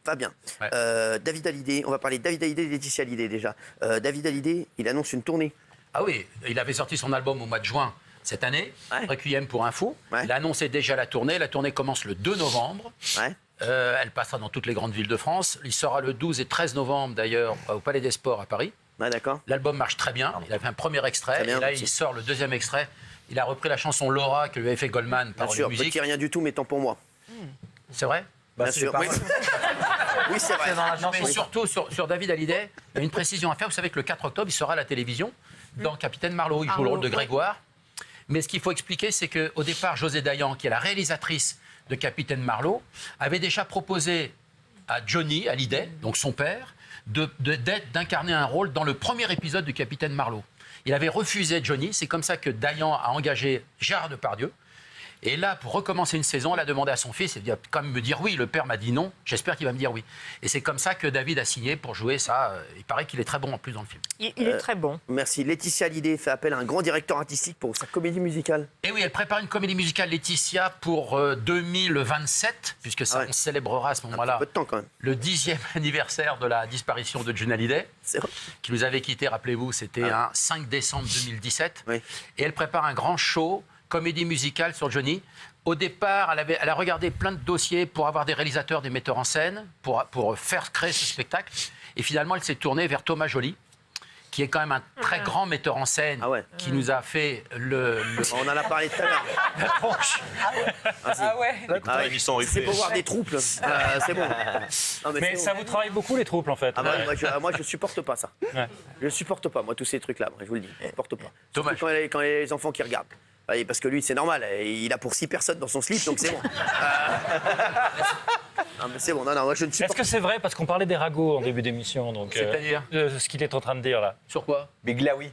va bien. Ouais. David Hallyday, on va parler de David Hallyday et Laetitia Hallyday déjà. David Hallyday, il annonce une tournée. Ah oui, il avait sorti son album au mois de juin cette année, Ouais. Requiem pour un fou. Ouais. Il a annoncé déjà la tournée. La tournée commence le 2 novembre. Ouais. Elle passera dans toutes les grandes villes de France. Il sera le 12 et 13 novembre d'ailleurs au Palais des Sports à Paris. Ouais, d'accord. L'album marche très bien. Il a fait un premier extrait Très bien, et là merci. il sort le deuxième extrait. Il a repris la chanson Laura que lui avait fait Goldman Bien par sûr, musique. petit rien du tout, mais tant pour moi. C'est vrai? Bien sûr. Oui, oui c'est vrai. Mais surtout sur David Hallyday, il y a une précision à faire. Vous savez que le 4 octobre, il sera à la télévision dans Capitaine Marlowe. Il joue le rôle de Grégoire. Mais ce qu'il faut expliquer, c'est qu'au départ, José Dayan, qui est la réalisatrice de Capitaine Marlowe, avait déjà proposé à Johnny Hallyday, donc son père, d'incarner un rôle dans le premier épisode du Capitaine Marlowe. Il avait refusé Johnny. C'est comme ça que Dayan a engagé Gérard Depardieu. Et là, pour recommencer une saison, elle a demandé à son fils, il a quand même me dire oui. Le père m'a dit non, j'espère qu'il va me dire oui. Et c'est comme ça que David a signé pour jouer ça. Il paraît qu'il est très bon en plus dans le film. Il est très bon. Merci. Laetitia Hallyday fait appel à un grand directeur artistique pour sa comédie musicale. Et oui, elle prépare une comédie musicale, Laetitia, pour 2027, puisque ça, Ah ouais. on célébrera à ce Un moment-là peu de temps quand même. le 10e anniversaire de la disparition de Johnny Hallyday, C'est vrai. qui nous avait quittés, rappelez-vous, c'était un 5 décembre 2017. Oui. Et elle prépare un grand show, comédie musicale sur Johnny. Au départ, elle a regardé plein de dossiers pour avoir des réalisateurs, des metteurs en scène, pour faire créer ce spectacle. Et finalement, elle s'est tournée vers Thomas Joly, qui est quand même un très grand metteur en scène, Ah ouais. qui nous a fait le... On en a parlé tout à l'heure. Ah ouais. Ah ouais. C'est pour voir des troupes. C'est bon. Non, Mais c'est ça bon. vous travaille beaucoup, les troupes, en fait. Ah bah, moi, je supporte pas ça. Ouais. Je supporte pas, moi, tous ces trucs-là. Moi, je vous le dis, je supporte pas. Dommage. Surtout quand les enfants qui regardent. Voyez, parce que lui, c'est normal. Il a pour 6 personnes dans son slip, donc c'est bon. Non, mais c'est bon. Non, moi, je ne Est-ce supporte que c'est vrai, parce qu'on parlait des ragots en début d'émission, donc C'est-à-dire ce qu'il est en train de dire là. Sur quoi? Big Laoui.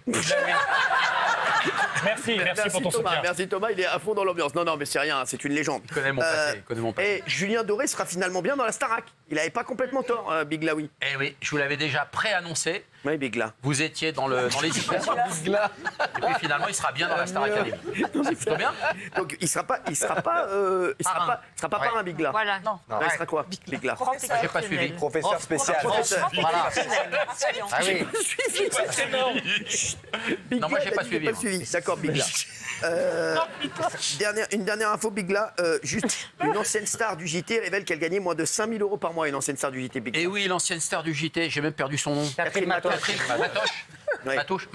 Merci pour ton Thomas. soutien. Merci Thomas, il est à fond dans l'ambiance. Non, mais c'est rien, c'est une légende. Il connaît mon passé, il connaît mon passé. Et Julien Doré sera finalement bien dans la Starac. Il n'avait pas complètement tort, Big Laoui. Eh oui, je vous l'avais déjà préannoncé. Oui, Big La. Vous étiez dans l'hésitation. Et puis finalement, il sera bien dans la Star Academy. C'est plutôt bien. Donc il sera pas parrain, Big La. Voilà, non. Non, il sera quoi, Big La? J'ai pas suivi. Professeur spécial. Voilà. Ah oui. Big Non, moi, La, j'ai il a pas dit, suivi, j'ai moi. suivi. D'accord, Big La. Une dernière info, Big La. Juste, une ancienne star du JT révèle qu'elle gagnait moins de 5 000 € par mois, une ancienne star du JT, Big La. Et oui, l'ancienne star du JT, j'ai même perdu son nom. Catherine Matoche. Catherine Matoche. Ouais. Matoche.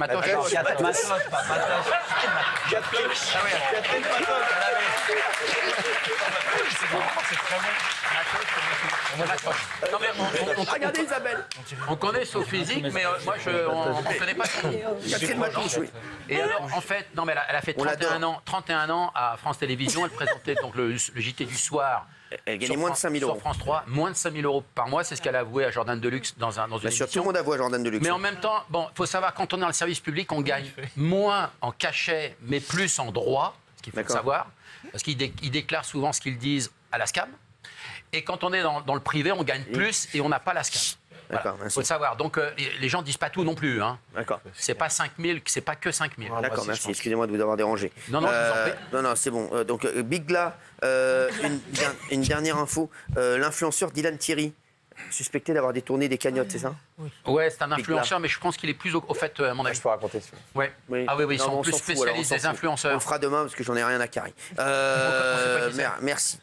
Non, mais Regardez Isabelle. on connaît son physique, mais moi, on ne connaît pas son nom. Catherine Matoche, oui. Et alors, en fait, non, mais elle a fait On 31 ans à France Télévisions. Elle présentait donc le JT du soir. Elle gagnait Sur moins de France- 5 000 Sur €. France 3, moins de 5 000 € par mois. C'est ce qu'elle a avoué à Jordan Deluxe dans une Bien sûr, tout le émission. monde avoue à Jordan Deluxe. Mais en même temps, bon, faut savoir, quand on est dans le service public, on gagne moins en cachet, mais plus en droit, ce qu'il faut D'accord. savoir, parce qu'ils déclarent souvent ce qu'ils disent à la SCAM. Et quand on est dans le privé, on gagne plus et on n'a pas la SCAM. D'accord, Il merci. faut le savoir. Donc, les gens disent pas tout non plus. Hein. D'accord. C'est pas 5 000, c'est pas que 5 000. D'accord, merci. Excusez-moi de vous avoir dérangé. Non, je vous en prie. Non, c'est bon. Donc, Big La, une dernière info. L'influenceur Dylan Thierry, suspecté d'avoir détourné des cagnottes, c'est ça? Ouais, c'est un influenceur, mais je pense qu'il est plus au fait, à mon avis. Je peux raconter ça. Ouais. Oui. Ah oui, ils Non, mais sont on plus s'en fout, alors, spécialistes on des s'en fout. On influenceurs. le fera demain parce que j'en ai rien à carrer. pas qui c'est. Merci.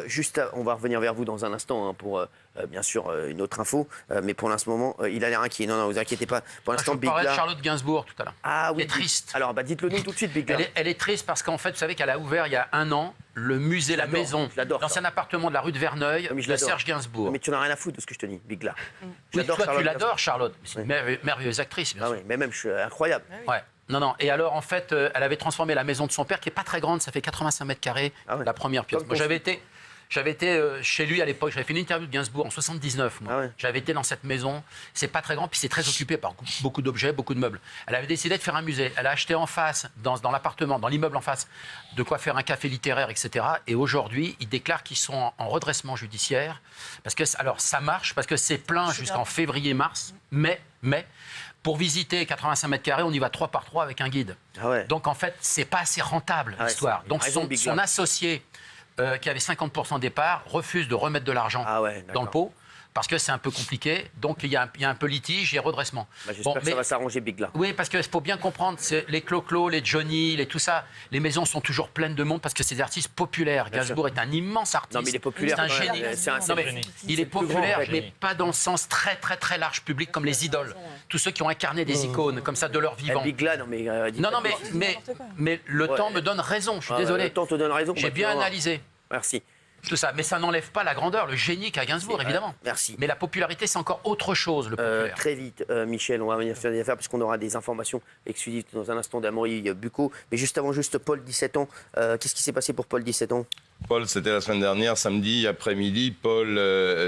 Juste, on va revenir vers vous dans un instant pour, bien sûr, une autre info. Mais pour l'instant, il a l'air inquiet. Non, vous inquiétez pas. Pour Je l'instant, vous Big parlais de La. Charlotte Gainsbourg tout à l'heure. Ah oui. Qui est triste. Alors, dites-le nous tout de suite, Big La. Elle est triste parce qu'en fait, vous savez qu'elle a ouvert il y a 1 an le musée La l'adore, Maison, je l'adore, l'ancien appartement de la rue de Verneuil, Oui, mais je de l'adore. Serge Gainsbourg. Mais tu n'as rien à foutre de ce que je te dis, Big La. Oui, J'adore toi, tu Charlotte l'adores, Gainsbourg. Charlotte. C'est une Oui. merveilleuse actrice, bien Ah sûr. oui, mais même, je suis incroyable. Ouais. Non. Et alors, en fait, elle avait transformé la maison de son père, qui est pas très grande, ça fait 85 mètres carrés, Ah ouais. la première pièce. Comme Moi, ton j'avais été chez lui à l'époque, j'avais fait une interview de Gainsbourg en 79. Moi. Ah ouais. J'avais été dans cette maison. C'est pas très grand, puis c'est très occupé par beaucoup d'objets, beaucoup de meubles. Elle avait décidé de faire un musée. Elle a acheté en face, dans l'appartement, dans l'immeuble en face, de quoi faire un café littéraire, etc. Et aujourd'hui, ils déclarent qu'ils sont en redressement judiciaire. Parce que, alors, ça marche, parce que c'est plein jusqu'en février-mars, mais pour visiter 85 mètres carrés, on y va 3 par 3 avec un guide. Ah ouais. Donc, en fait, c'est pas assez rentable, Ah ouais, l'histoire. c'est- Donc, raison, son Big La. associé, qui avait 50% des parts, refuse de remettre de l'argent Ah ouais, dans d'accord. le pot. parce que c'est un peu compliqué. Donc il y a un peu litige et redressement. J'espère que ça va s'arranger, Bigla. Oui, parce qu'il faut bien comprendre, les Clo-Clo, les Johnny, tout ça, les maisons sont toujours pleines de monde parce que c'est des artistes populaires. Gainsbourg est un immense artiste. Non, mais il est populaire. C'est un quand même. génie. C'est un Non, mais génie. il est populaire, grand, mais pas dans le sens très, très, très large public comme les idoles. Tous ceux qui ont incarné des icônes comme ça de leur vivant. Bigla, non, mais. Non, mais le temps me donne raison, je suis désolé. Le temps te donne raison. J'ai bien analysé Merci. tout ça, mais ça n'enlève pas la grandeur, le génie qu'a Gainsbourg, évidemment. Merci. Mais la popularité, c'est encore autre chose, le populaire. Très vite, Michel, on va venir faire des affaires puisqu'on aura des informations exclusives dans un instant d'Amaury Bucco. Mais juste avant, Paul, 17 ans. Qu'est-ce qui s'est passé pour Paul, 17 ans? Paul, c'était la semaine dernière, samedi après-midi. Paul,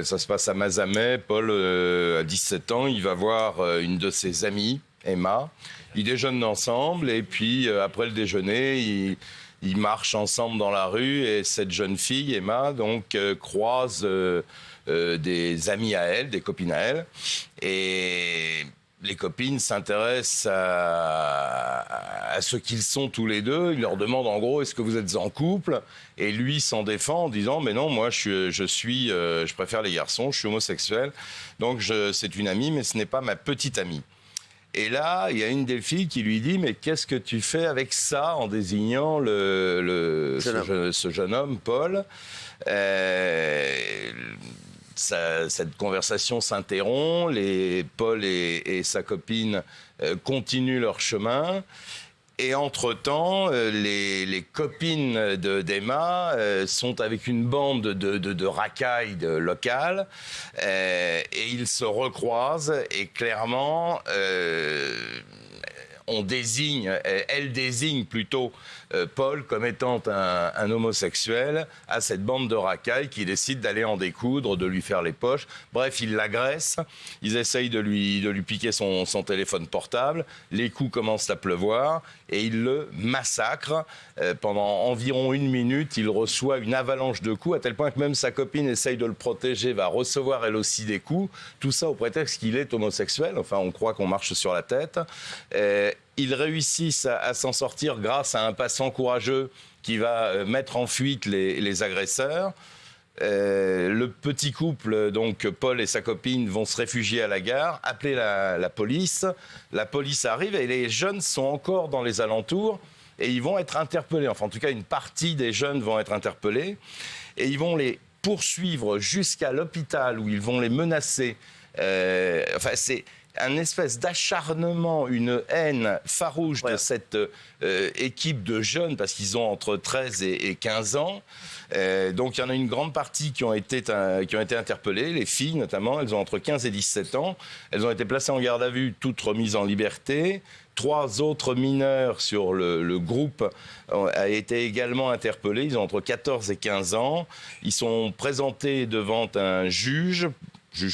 ça se passe à Mazamet. Paul, à 17 ans, il va voir une de ses amies, Emma. Ils déjeunent ensemble et puis après le déjeuner, ils marchent ensemble dans la rue et cette jeune fille, Emma, donc croise des amis à elle, des copines à elle. Et les copines s'intéressent à ce qu'ils sont tous les deux. Ils leur demandent en gros, est-ce que vous êtes en couple? Et lui s'en défend en disant, mais non, moi je préfère les garçons, je suis homosexuel. Donc c'est une amie, mais ce n'est pas ma petite amie. Et là, il y a une des filles qui lui dit, mais qu'est-ce que tu fais avec ça, en désignant ce jeune homme, Paul. Cette conversation s'interrompt, Paul et sa copine continuent leur chemin. Et entre-temps, les copines d'Emma sont avec une bande de racailles locales et ils se recroisent et clairement, elle désigne plutôt Paul comme étant un homosexuel à cette bande de racailles qui décide d'aller en découdre, de lui faire les poches. Bref, ils l'agressent, ils essayent de lui piquer son téléphone portable, les coups commencent à pleuvoir et ils le massacrent. Pendant environ 1 minute, il reçoit une avalanche de coups, à tel point que même sa copine essaye de le protéger, va recevoir elle aussi des coups. Tout ça au prétexte qu'il est homosexuel, enfin on croit qu'on marche sur la tête. Ils réussissent à s'en sortir grâce à un passant courageux qui va mettre en fuite les agresseurs. Le petit couple, donc Paul et sa copine, vont se réfugier à la gare, appeler la police. La police arrive et les jeunes sont encore dans les alentours et ils vont être interpellés. Enfin, en tout cas, une partie des jeunes vont être interpellés et ils vont les poursuivre jusqu'à l'hôpital où ils vont les menacer. C'est un espèce d'acharnement, une haine farouche de cette équipe de jeunes, parce qu'ils ont entre 13 et 15 ans. Donc il y en a une grande partie qui ont été interpellées, les filles notamment, elles ont entre 15 et 17 ans. Elles ont été placées en garde à vue, toutes remises en liberté. 3 autres mineurs sur le groupe ont été également interpellés. Ils ont entre 14 et 15 ans. Ils sont présentés devant un juge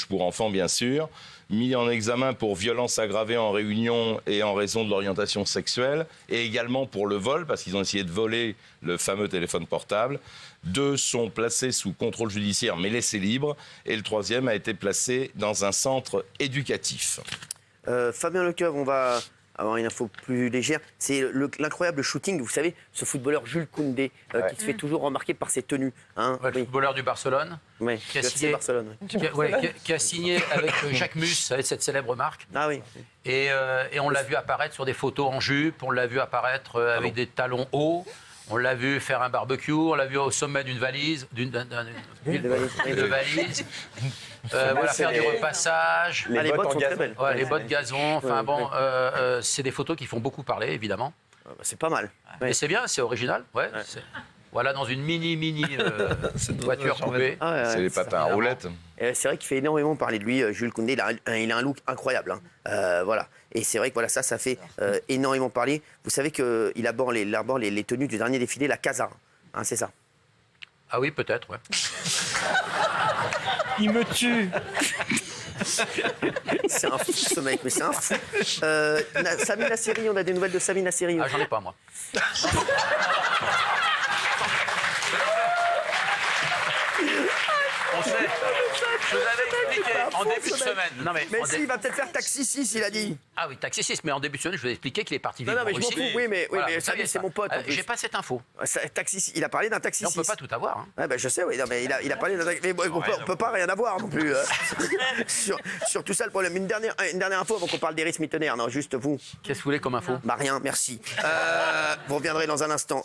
pour enfants bien sûr, mis en examen pour violence aggravée en réunion et en raison de l'orientation sexuelle, et également pour le vol, parce qu'ils ont essayé de voler le fameux téléphone portable. 2 sont placés sous contrôle judiciaire, mais laissés libres, et le 3e a été placé dans un centre éducatif. Fabien Lecoeuvre, on va avoir une info plus légère. C'est l'incroyable shooting, vous savez, ce footballeur Jules Koundé, qui se fait toujours remarquer par ses tenues. Hein, le footballeur du Barcelone. Oui, qui a signé, Barcelone. Qui a signé avec Jacques Mus, avec cette célèbre marque. Ah oui. Et on l'a vu apparaître sur des photos en jupe, on l'a vu apparaître avec des talons hauts, on l'a vu faire un barbecue, on l'a vu au sommet d'une valise, voilà, faire du repassage. Les bottes sont très belles. Ouais, les bottes gazon, enfin bon, c'est des photos qui font beaucoup parler, évidemment. C'est pas mal. Mais c'est bien, c'est original. Ouais, voilà, dans une mini voiture poupée. C'est les papins à roulettes. C'est vrai qu'il fait énormément parler de lui, Jules Koundé. Il a un look incroyable. Hein. Voilà. Et c'est vrai que voilà, ça fait énormément parler. Vous savez qu'il aborde les tenues du dernier défilé, la Casa. Hein, c'est ça. Ah oui, peut-être, ouais. Il me tue. C'est un fou ce mec, mais c'est un fou. Samy Nasseri, on a des nouvelles de Samy Nasseri. Ah, j'en ai pas, moi. On sait. Je vous avais expliqué en début de semaine. Non, Mais si, il va peut-être faire Taxi 6, il a dit. Ah oui, Taxi 6, mais en début de semaine, je vous ai expliqué qu'il est parti vivre Non, mais en je m'en Russie. fous. Oui, mais Voilà, ça, vous saviez c'est ça. mon pote. en plus. J'ai pas cette info. Taxi 6, il a parlé d'un Taxi Et on 6. peut pas tout avoir. Hein. Ouais, je sais, oui, non, mais il a parlé d'un Taxi. Mais bon, on peut pas rien avoir non plus. Sur tout ça, le problème. Une dernière info avant qu'on parle d'Eris Mittener. Non, juste vous. Qu'est-ce que vous voulez comme info? Bah rien, merci. Vous reviendrez dans un instant.